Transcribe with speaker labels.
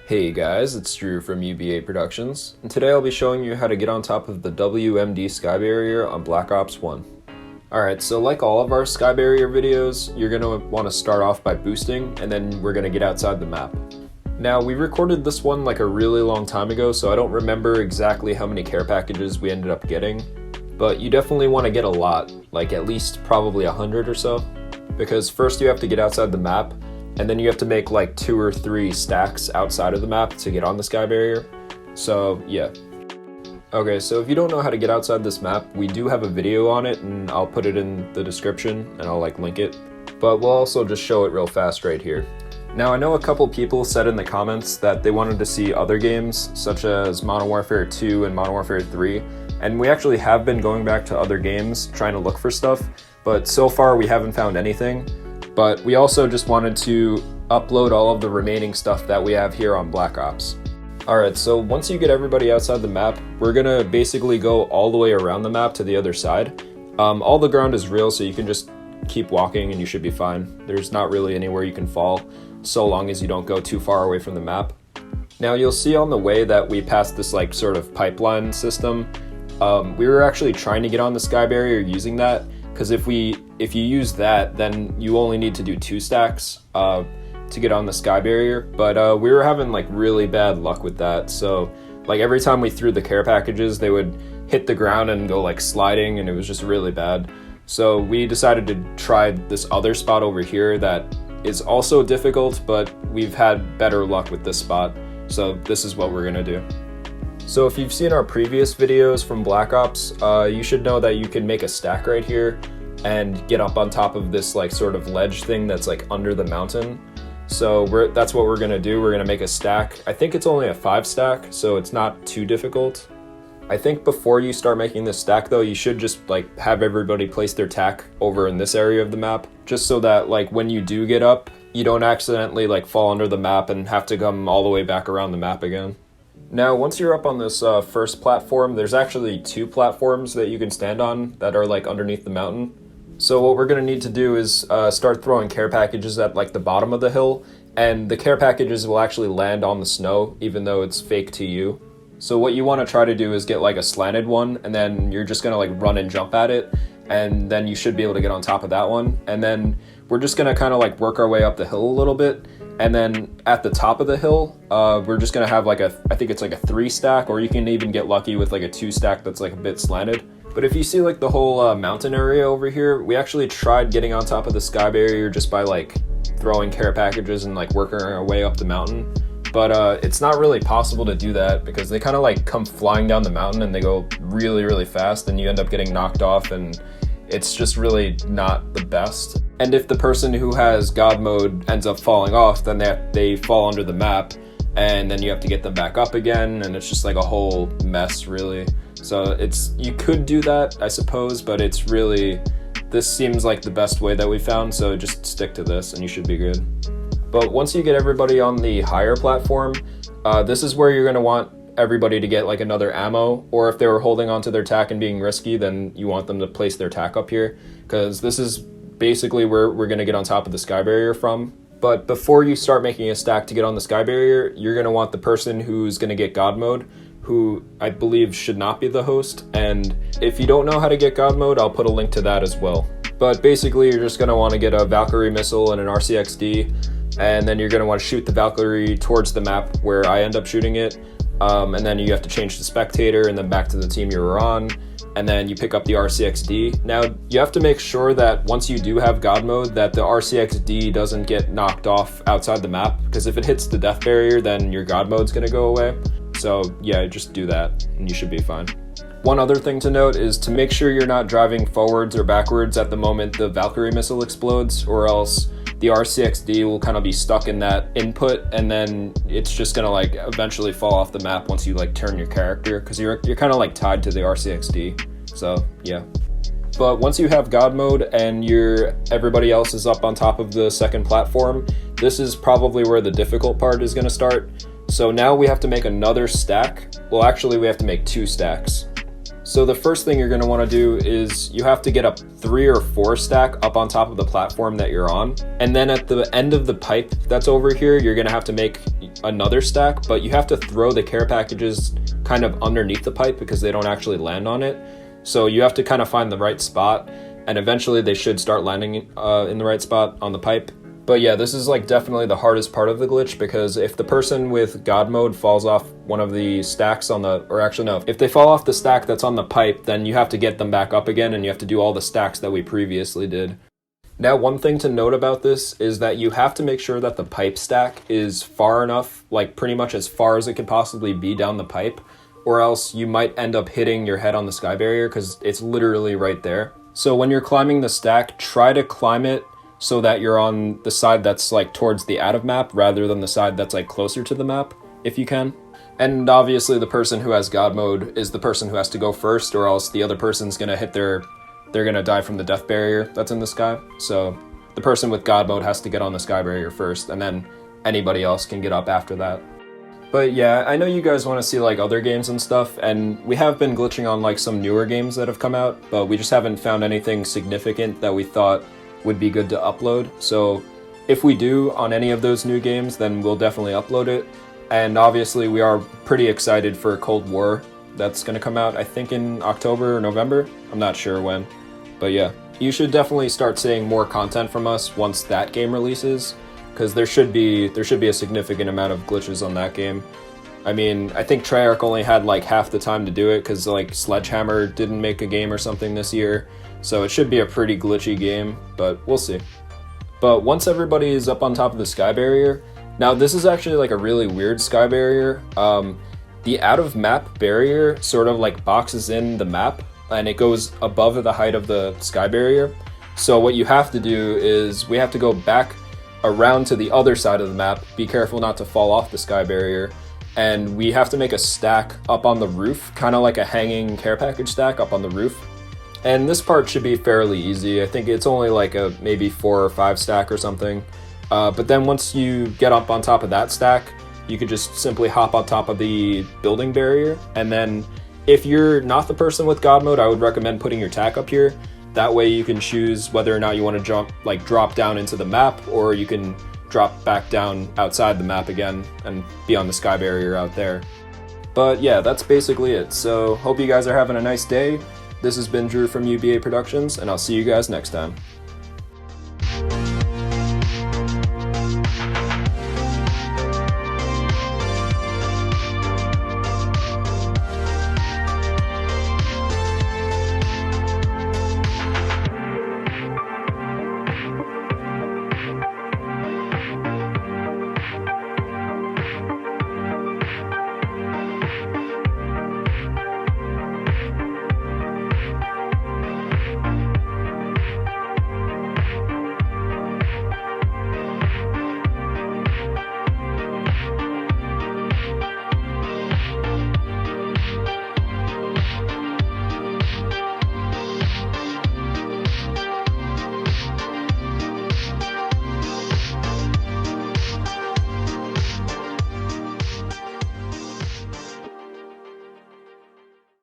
Speaker 1: Hey guys, it's Drew from UBA Productions, and today I'll be showing you how to get on top of the WMD sky barrier on Black Ops 1. Alright, so like all of our sky barrier videos, you're going to want to start off by boosting, and then we're going to get outside the map. Now, we recorded this one like a really long time ago, so I don't remember exactly how many care packages we ended up getting, but you definitely want to get a lot, like at least probably 100 or so, because first you have to get outside the map, and then you have to make like 2 or 3 stacks outside of the map to get on the sky barrier. So yeah. Okay, so if you don't know how to get outside this map, we do have a video on it, and I'll put it in the description and I'll like link it. But we'll also just show it real fast right here. Now I know a couple people said in the comments that they wanted to see other games such as Modern Warfare 2 and Modern Warfare 3, and we actually have been going back to other games trying to look for stuff, but so far we haven't found anything. But we also just wanted to upload all of the remaining stuff that we have here on Black Ops. Alright, so once you get everybody outside the map, we're gonna basically go all the way around the map to the other side. All the ground is real, so you can just keep walking and you should be fine. There's not really anywhere you can fall, so long as you don't go too far away from the map. Now you'll see on the way that we passed this like sort of pipeline system. We were actually trying to get on the sky barrier using that, because if you use that, then you only need to do 2 stacks to get on the sky barrier, but we were having like really bad luck with that. So like every time we threw the care packages, they would hit the ground and go like sliding, and it was just really bad. So we decided to try this other spot over here that is also difficult, but we've had better luck with this spot. So this is what we're gonna do. So if you've seen our previous videos from Black Ops, you should know that you can make a stack right here and get up on top of this like sort of ledge thing that's like under the mountain. So that's what we're gonna do. We're gonna make a stack. I think it's only a 5 stack, so it's not too difficult. I think before you start making this stack though, you should just like have everybody place their tack over in this area of the map, just so that like when you do get up, you don't accidentally like fall under the map and have to come all the way back around the map again. Now, once you're up on this first platform, there's actually 2 platforms that you can stand on that are like underneath the mountain. So what we're gonna need to do is start throwing care packages at like the bottom of the hill, and the care packages will actually land on the snow, even though it's fake to you. So what you wanna try to do is get like a slanted one, and then you're just gonna like run and jump at it, and then you should be able to get on top of that one. And then we're just gonna kind of like work our way up the hill a little bit. And then at the top of the hill, we're just gonna have like I think it's like a 3 stack, or you can even get lucky with like a 2 stack that's like a bit slanted. But if you see like the whole mountain area over here, we actually tried getting on top of the sky barrier just by like throwing care packages and like working our way up the mountain. But it's not really possible to do that because they kind of like come flying down the mountain and they go really, really fast, and you end up getting knocked off, and it's just really not the best. And if the person who has God mode ends up falling off, then they fall under the map, and then you have to get them back up again, and it's just like a whole mess, really. So you could do that, I suppose, but this seems like the best way that we found, so just stick to this and you should be good. But once you get everybody on the higher platform, this is where you're gonna want everybody to get like another ammo, or if they were holding onto their tack and being risky, then you want them to place their tack up here, because this is basically where we're gonna get on top of the sky barrier from. But before you start making a stack to get on the sky barrier, you're gonna want the person who's gonna get God mode, who I believe should not be the host. And if you don't know how to get God mode, I'll put a link to that as well. But basically you're just gonna wanna get a Valkyrie missile and an RCXD, and then you're gonna wanna shoot the Valkyrie towards the map where I end up shooting it. And then you have to change to spectator and then back to the team you were on, and then you pick up the RCXD. Now you have to make sure that once you do have God mode that the RCXD doesn't get knocked off outside the map, because if it hits the death barrier, then your God mode's gonna go away. So yeah, just do that and you should be fine. One other thing to note is to make sure you're not driving forwards or backwards at the moment the Valkyrie missile explodes, or else the RCXD will kind of be stuck in that input, and then it's just gonna like eventually fall off the map once you like turn your character, because you're kind of like tied to the RCXD. So yeah. But once you have God mode and everybody else is up on top of the second platform, this is probably where the difficult part is gonna start. So now we have to make another stack. Well, actually we have to make 2 stacks. So the first thing you're going to want to do is you have to get a 3 or 4 stack up on top of the platform that you're on. And then at the end of the pipe that's over here, you're going to have to make another stack, but you have to throw the care packages kind of underneath the pipe because they don't actually land on it. So you have to kind of find the right spot, and eventually they should start landing in the right spot on the pipe. But yeah, this is like definitely the hardest part of the glitch, because if the person with God mode falls off one of the stacks on the, or actually no, if they fall off the stack that's on the pipe, then you have to get them back up again and you have to do all the stacks that we previously did. Now, one thing to note about this is that you have to make sure that the pipe stack is far enough, like pretty much as far as it could possibly be down the pipe, or else you might end up hitting your head on the sky barrier because it's literally right there. So when you're climbing the stack, try to climb it so that you're on the side that's like towards the out of map rather than the side that's like closer to the map, if you can. And obviously the person who has God mode is the person who has to go first, or else the other person's gonna hit they're gonna die from the death barrier that's in the sky. So the person with God mode has to get on the sky barrier first, and then anybody else can get up after that. But yeah, I know you guys want to see like other games and stuff, and we have been glitching on like some newer games that have come out, but we just haven't found anything significant that we thought would be good to upload. So if we do on any of those new games, then we'll definitely upload it. And obviously we are pretty excited for Cold War. That's going to come out, I think, in October or November. I'm not sure when. But yeah, you should definitely start seeing more content from us once that game releases, because there should be a significant amount of glitches on that game. I mean, I think Treyarch only had like half the time to do it because like Sledgehammer didn't make a game or something this year. So it should be a pretty glitchy game, but we'll see. But once everybody is up on top of the sky barrier, now this is actually like a really weird sky barrier. The out of map barrier sort of like boxes in the map, and it goes above the height of the sky barrier. So what you have to do is we have to go back around to the other side of the map, be careful not to fall off the sky barrier, and we have to make a stack up on the roof, kind of like a hanging care package stack up on the roof. And this part should be fairly easy. I think it's only like a maybe 4 or 5 stack or something. But then once you get up on top of that stack, you could just simply hop on top of the building barrier. And then if you're not the person with God mode, I would recommend putting your tack up here. That way you can choose whether or not you want to drop down into the map, or you can drop back down outside the map again and be on the sky barrier out there. But yeah, that's basically it. So hope you guys are having a nice day. This has been Drew from UBA Productions, and I'll see you guys next time.